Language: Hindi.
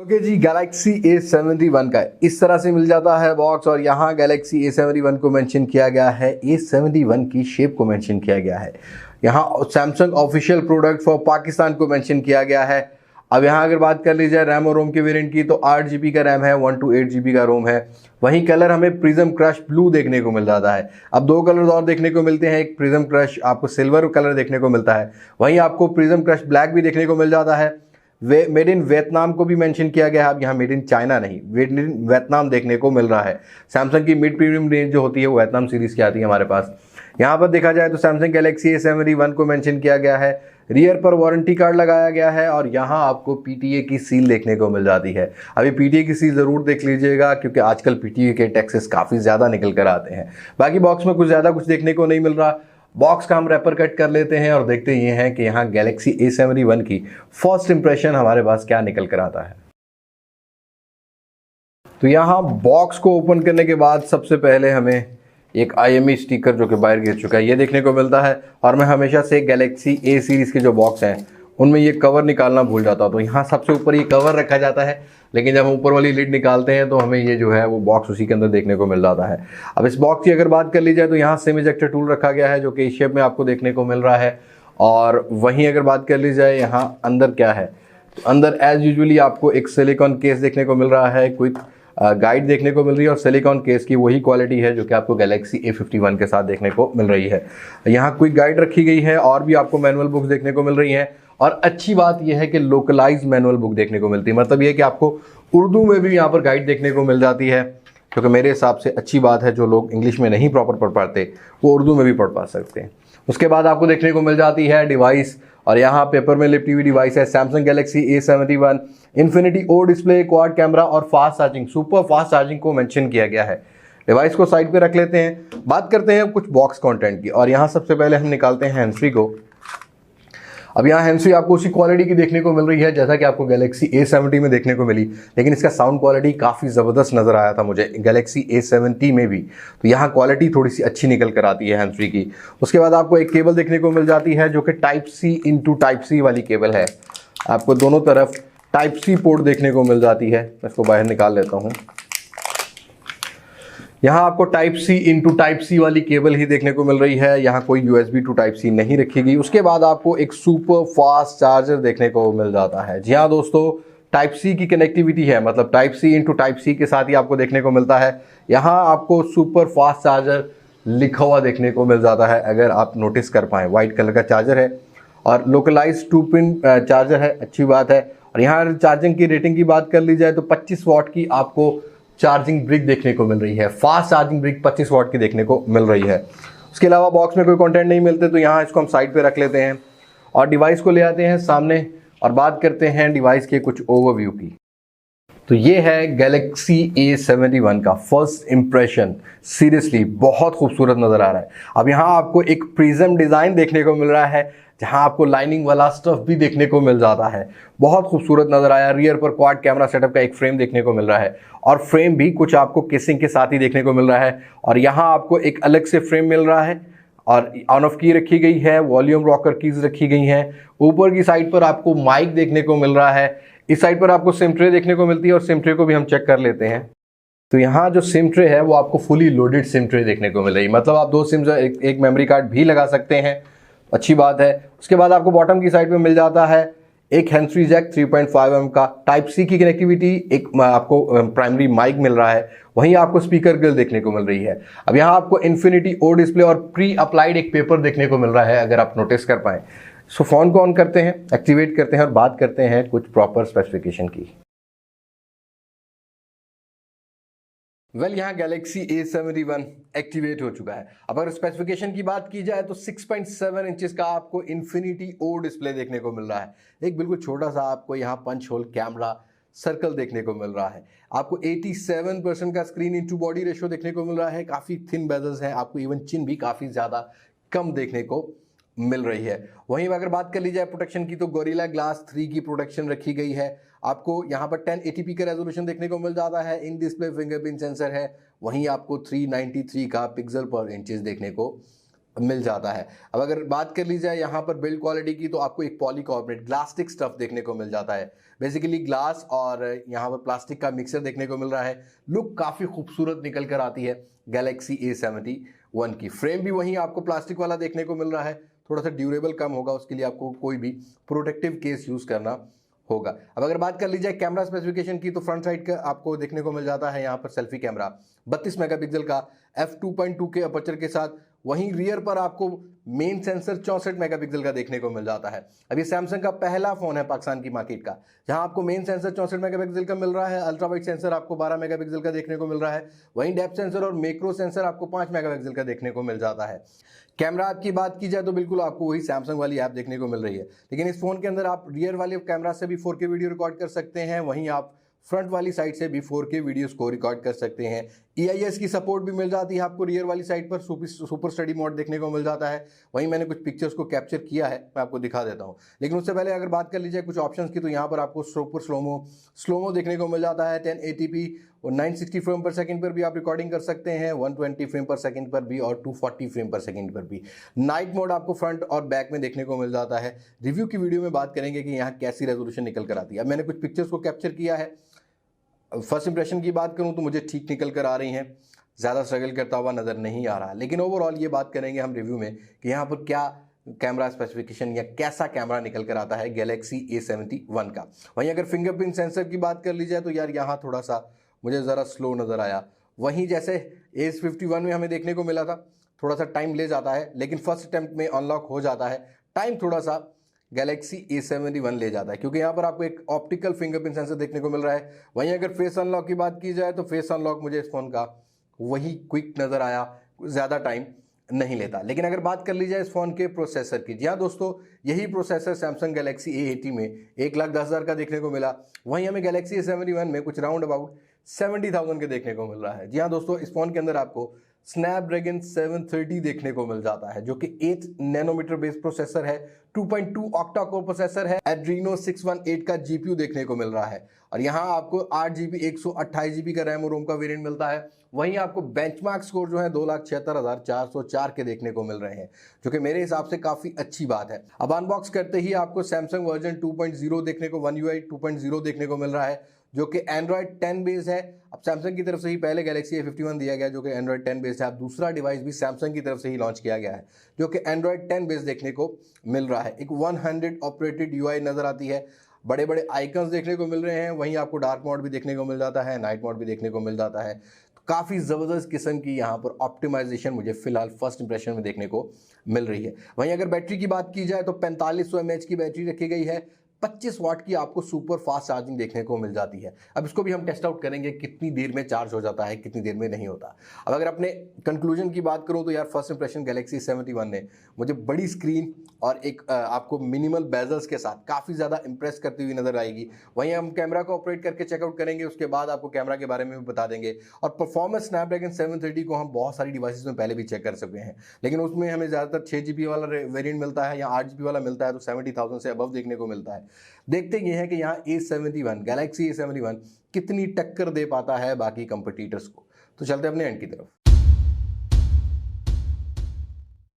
ओके जी, गैलेक्सी A71 का इस तरह से मिल जाता है बॉक्स और यहाँ गैलेक्सी A71 को मेंशन किया गया है, A71 की शेप को मेंशन किया गया है। यहाँ Samsung official product for Pakistan को मेंशन किया गया है। अब यहाँ अगर बात कर ली जाए रैम और रोम के वेरिएंट की तो 8 GB का रैम है, 1 to 8 GB का रोम है। वहीं कलर हमें प्रिज्म क्रश ब्लू देखने को मिल जाता है। अब दो कलर और देखने को मिलते हैं, एक प्रिज्म क्रश आपको सिल्वर कलर देखने को मिलता है, वहीं आपको प्रिज्म क्रश ब्लैक भी देखने को मिल जाता है। मेड इन वियतनाम को भी मेंशन किया गया है। अब यहाँ मेड इन चाइना नहीं, मेड इन वियतनाम देखने को मिल रहा है। सैमसंग की मिड प्रीमियम रेंज जो होती है वो वियतनाम सीरीज की आती है हमारे पास। यहाँ पर देखा जाए तो सैमसंग गैलेक्सी A71 को मेंशन किया गया है, रियर पर वारंटी कार्ड लगाया गया है और यहाँ आपको PTA की सील देखने को मिल जाती है। अभी PTA की सील ज़रूर देख लीजिएगा क्योंकि आजकल PTA के टैक्सेस काफ़ी ज़्यादा निकल कर आते हैं। बाकी बॉक्स में कुछ ज़्यादा कुछ देखने को नहीं मिल रहा। बॉक्स का हम रैपर कट कर लेते हैं और देखते ये हैं कि यहाँ गैलेक्सी A71 की फर्स्ट इंप्रेशन हमारे पास क्या निकल कर आता है। तो यहाँ बॉक्स को ओपन करने के बाद सबसे पहले हमें एक IMEI स्टिकर जो कि बाहर गिर चुका है ये देखने को मिलता है। और मैं हमेशा से गैलेक्सी A सीरीज़ के जो बॉक्स हैं उनमें ये कवर निकालना भूल जाता हूँ, तो यहाँ सबसे ऊपर ये कवर रखा जाता है, लेकिन जब हम ऊपर वाली लिड निकालते हैं तो हमें ये जो है वो बॉक्स उसी के अंदर देखने को मिल जाता है। अब इस बॉक्स की अगर बात कर ली जाए तो यहाँ सिम इजेक्टर टूल रखा गया है जो कि इस शेप में आपको देखने को मिल रहा है। और वहीं अगर बात कर ली जाए यहाँ अंदर क्या है, तो अंदर एज यूजुअली आपको एक सिलिकॉन केस देखने को मिल रहा है, क्विक गाइड देखने को मिल रही है और सिलिकॉन केस की वही क्वालिटी है जो कि आपको गैलेक्सी A51 के साथ देखने को मिल रही है। यहाँ क्विक गाइड रखी गई है और भी आपको मैनुअल बुक्स देखने को मिल रही हैं। और अच्छी बात यह है कि लोकलाइज मैनुअल बुक देखने को मिलती है, मतलब ये कि आपको उर्दू में भी यहाँ पर गाइड देखने को मिल जाती है, क्योंकि मेरे हिसाब से अच्छी बात है। जो लोग इंग्लिश में नहीं प्रॉपर पढ़ पाते वो उर्दू में भी पढ़ पा सकते हैं। उसके बाद आपको देखने को मिल जाती है डिवाइस, और यहाँ पेपर में लिपटी हुई डिवाइस है Samsung Galaxy A71 Infinity O display, quad camera और fast charging, super fast charging को मेंशन किया गया है। डिवाइस को साइड पे रख लेते हैं, बात करते हैं कुछ बॉक्स कंटेंट की। और यहाँ सबसे पहले हम निकालते हैं हैंड्स फ्री को। अब यहाँ हैंड्स फ्री आपको उसी क्वालिटी की देखने को मिल रही है जैसा कि आपको गैलेक्सी A70 में देखने को मिली, लेकिन इसका साउंड क्वालिटी काफ़ी ज़बरदस्त नज़र आया था मुझे गैलेक्सी A70 में भी। तो यहाँ क्वालिटी थोड़ी सी अच्छी निकल कर आती है हैंड्स फ्री की। उसके बाद आपको एक केबल देखने को मिल जाती है जो कि Type-C into Type-C वाली केबल है। आपको दोनों तरफ Type-C पोर्ट देखने को मिल जाती है। मैं इसको बाहर निकाल लेता हूँ। यहाँ आपको Type-C into Type-C वाली केबल ही देखने को मिल रही है, यहाँ कोई USB to Type-C नहीं रखी गई। उसके बाद आपको एक सुपर फास्ट चार्जर देखने को मिल जाता है। जी हाँ दोस्तों, Type-C की कनेक्टिविटी है, मतलब Type-C into Type-C के साथ ही आपको देखने को मिलता है। यहाँ आपको सुपर फास्ट चार्जर लिखा हुआ देखने को मिल जाता है, अगर आप नोटिस कर पाएँ। वाइट कलर का चार्जर है और लोकलाइज 2 पिन चार्जर है, अच्छी बात है। और यहाँ चार्जिंग की रेटिंग की बात कर ली जाए तो 25 वाट की आपको चार्जिंग ब्रिक देखने को मिल रही है। फास्ट चार्जिंग ब्रिक 25 वाट की देखने को मिल रही है। उसके अलावा बॉक्स में कोई कंटेंट नहीं मिलते, तो यहाँ इसको हम साइड पे रख लेते हैं और डिवाइस को ले आते हैं सामने और बात करते हैं डिवाइस के कुछ ओवरव्यू की। तो ये है गैलेक्सी A71 का फर्स्ट इंप्रेशन। सीरियसली बहुत खूबसूरत नज़र आ रहा है। अब यहाँ आपको एक प्रिज्म डिज़ाइन देखने को मिल रहा है जहाँ आपको लाइनिंग वाला स्टफ भी देखने को मिल जाता है, बहुत खूबसूरत नज़र आया। रियर पर क्वाड कैमरा सेटअप का एक फ्रेम देखने को मिल रहा है और फ्रेम भी कुछ आपको केसिंग के साथ ही देखने को मिल रहा है। और यहाँ आपको एक अलग से फ्रेम मिल रहा है और ऑन ऑफ की रखी गई है, वॉल्यूम रॉकर कीज रखी गई हैं। ऊपर की साइड पर आपको माइक देखने को मिल रहा है। इस साइड पर आपको सिम ट्रे देखने को मिलती है और सिम ट्रे को भी हम चेक कर लेते हैं। तो यहाँ जो सिम ट्रे है वो आपको फुली लोडेड सिम ट्रे देखने को मिल रही है, मतलब आप 2 सिम एक मेमोरी कार्ड भी लगा सकते हैं, अच्छी बात है। उसके बाद आपको बॉटम की साइड पे मिल जाता है एक हैंड्स फ्री जैक 3.5mm का, Type-C की कनेक्टिविटी, एक आपको प्राइमरी माइक मिल रहा है, वहीं आपको स्पीकर ग्रिल देखने को मिल रही है। अब यहाँ आपको इन्फिनिटी ओ डिस्प्ले और प्री अप्लाइड एक पेपर देखने को मिल रहा है, अगर आप नोटिस कर पाएँ। सो फोन को ऑन करते हैं, एक्टिवेट करते हैं और बात करते हैं कुछ प्रॉपर स्पेसिफिकेशन की। यहाँ गैलेक्सी A71 एक्टिवेट हो चुका है। अब अगर स्पेसिफिकेशन की बात की जाए तो 6.7 इंचेस का आपको इन्फिनिटी ओ डिस्प्ले देखने को मिल रहा है। एक बिल्कुल छोटा सा आपको यहाँ पंच होल कैमरा सर्कल देखने को मिल रहा है। आपको 87% का स्क्रीन इनटू बॉडी रेशियो देखने को मिल रहा है। काफ़ी थिन बेजल्स हैं, आपको इवन चिन भी काफ़ी ज़्यादा कम देखने को मिल रही है। वहीं अगर बात कर ली जाए प्रोटेक्शन की तो गोरिल्ला ग्लास 3 की प्रोटेक्शन रखी गई है। आपको यहाँ पर 1080p का रेजोल्यूशन देखने को मिल जाता है। इन डिस्प्ले फिंगरप्रिंट सेंसर है। वहीं आपको 393 का पिक्सल पर इंचेस देखने को मिल जाता है। अब अगर बात कर ली जाए यहाँ पर बिल्ड क्वालिटी की, तो आपको एक पॉलीकार्बोनेट ग्लास्टिक स्टफ देखने को मिल जाता है। बेसिकली ग्लास और यहाँ पर प्लास्टिक का मिक्सर देखने को मिल रहा है। लुक काफ़ी खूबसूरत निकल कर आती है गैलेक्सी A71 की। फ्रेम भी वहीं आपको प्लास्टिक वाला देखने को मिल रहा है, थोड़ा सा ड्यूरेबल कम होगा, उसके लिए आपको कोई भी प्रोटेक्टिव केस यूज़ करना होगा। अब अगर बात कर ली जाए कैमरा स्पेसिफिकेशन की, तो फ्रंट साइड का आपको देखने को मिल जाता है यहाँ पर सेल्फी कैमरा 32 मेगापिक्सल का f2.2 के अपर्चर के साथ। वहीं रियर पर आपको मेन सेंसर 64 मेगापिक्सल का देखने को मिल जाता है। अब ये सैमसंग का पहला फोन है पाकिस्तान की मार्केट का जहां आपको मेन सेंसर 64 मेगापिक्सल का मिल रहा है, अल्ट्रा वाइड सेंसर आपको 12 मेगापिक्सल का देखने को मिल रहा है, वहीं डेप्थ सेंसर और मैक्रो सेंसर आपको 5 मेगापिक्सल का देखने को मिल जाता है। कैमरा ऐप की बात की जाए तो बिल्कुल आपको वही सैमसंग वाली ऐप देखने को मिल रही है, लेकिन इस फोन के अंदर आप रियर वाले कैमरा से भी 4K वीडियो रिकॉर्ड कर सकते हैं, वहीं आप फ्रंट वाली साइड से भी 4K वीडियोस को रिकॉर्ड कर सकते हैं। EIS की सपोर्ट भी मिल जाती है आपको रियर वाली साइड पर, सुपर स्टडी मोड देखने को मिल जाता है। वहीं मैंने कुछ पिक्चर्स को कैप्चर किया है, मैं आपको दिखा देता हूं। लेकिन उससे पहले अगर बात कर लीजिए कुछ ऑप्शंस की, तो यहाँ पर आपको सुपर स्लोमो देखने को मिल जाता है। 1080p और 960 फ्रेम पर सेकंड पर भी आप रिकॉर्डिंग कर सकते हैं, 120 फ्रेम पर सेकंड पर भी और 240 फ्रेम पर सेकंड पर भी। नाइट मोड आपको फ्रंट और बैक में देखने को मिल जाता है। रिव्यू की वीडियो में बात करेंगे कि यहाँ कैसी रेजोल्यूशन निकल कर आती है। अब मैंने कुछ पिक्चर्स को कैप्चर किया है। फर्स्ट इंप्रेशन की बात करूं तो मुझे ठीक निकल कर आ रही हैं, ज़्यादा स्ट्रगल करता हुआ नज़र नहीं आ रहा। लेकिन ओवरऑल ये बात करेंगे हम रिव्यू में कि यहाँ पर क्या कैमरा स्पेसिफिकेशन या कैसा कैमरा निकल कर आता है गैलेक्सी A71 का। वहीं अगर फिंगरप्रिंट सेंसर की बात कर ली जाए तो यार यहाँ थोड़ा सा मुझे ज़रा स्लो नज़र आया। वहीं जैसे A51 में हमें देखने को मिला था, थोड़ा सा टाइम ले जाता है, लेकिन फर्स्ट अटेम्प्ट में अनलॉक हो जाता है। टाइम थोड़ा सा गैलेक्सी A71 ले जाता है क्योंकि यहाँ पर आपको एक ऑप्टिकल फिंगरप्रिंट सेंसर देखने को मिल रहा है। वहीं अगर फेस अनलॉक की बात की जाए तो फेस अनलॉक मुझे इस फोन का वही क्विक नज़र आया, ज़्यादा टाइम नहीं लेता। लेकिन अगर बात कर ली जाए इस फोन के प्रोसेसर की, जी हाँ दोस्तों, यही प्रोसेसर सैमसंग गैलेक्सी A80 में 1,10,000 का देखने को मिला। वहीं हमें गैलेक्सी A71 में कुछ राउंड अबाउट 70,000 के देखने को मिल रहा है। जी हाँ दोस्तों, इस फोन के अंदर आपको स्नैपड्रैगन 730 देखने को मिल जाता है जो कि 8 नैनोमीटर बेस्ड प्रोसेसर है, 2.2 ऑक्टा कोर प्रोसेसर है, एड्रीनो 618 का GPU देखने को मिल रहा है और यहाँ आपको 8GB 128GB का रैम और रोम का वेरिएंट मिलता है। वहीं आपको बेंचमार्क स्कोर जो है 2,76,404 के देखने को मिल रहे हैं, जो कि मेरे हिसाब से काफी अच्छी बात है। अब अनबॉक्स करते ही आपको सैमसंग वर्जन 2.0 देखने को, One UI 2.0 देखने को मिल रहा है जो कि एंड्रॉयड 10 बेस्ड है। अब सैमसंग की तरफ से ही पहले गैलेक्सी A51 दिया गया जो कि एंड्रॉयड 10 बेस्ड है। अब दूसरा डिवाइस भी सैमसंग की तरफ से ही लॉन्च किया गया है जो कि एंड्रॉयड 10 बेस्ड देखने को मिल रहा है। एक 100 ऑपरेटेड UI नजर आती है, बड़े बड़े आइकन्स देखने को मिल रहे हैं। वहीं आपको डार्क मोड भी देखने को मिल जाता है, नाइट मोड भी देखने को मिल जाता है। तो काफ़ी ज़बरदस्त किस्म की यहाँ पर ऑप्टिमाइजेशन मुझे फिलहाल फर्स्ट इंप्रेशन में देखने को मिल रही है। वहीं अगर बैटरी की बात की जाए तो 4500 mAh की बैटरी रखी गई है, 25 वाट की आपको सुपर फास्ट चार्जिंग देखने को मिल जाती है। अब इसको भी हम टेस्ट आउट करेंगे कितनी देर में चार्ज हो जाता है, कितनी देर में नहीं होता। अब अगर अपने कंक्लूजन की बात करूं तो यार फर्स्ट इंप्रेशन गैलेक्सी A71 ने मुझे बड़ी स्क्रीन और एक आपको मिनिमल बेजल्स के साथ काफ़ी ज़्यादा इंप्रेस करती हुई नजर आएगी। वहीं हम कैमरा को ऑपरेट करके चेकआउट करेंगे, उसके बाद आपको कैमरा के बारे में भी बता देंगे। और परफॉर्मेंस स्नैपड्रैगन 730 को हम बहुत सारी डिवाइसेस में पहले भी चेक कर सकते हैं, लेकिन उसमें हमें ज़्यादातर 6GB वाला वेरियंट मिलता है या 8GB वाला मिलता है, तो 70,000 से अबव देखने को मिलता है। देखते ये है कि यहाँ A71 गैलेक्सी A71 कितनी टक्कर दे पाता है बाकी कंपटीटर्स को। तो चलते हैं अपने एंड की तरफ।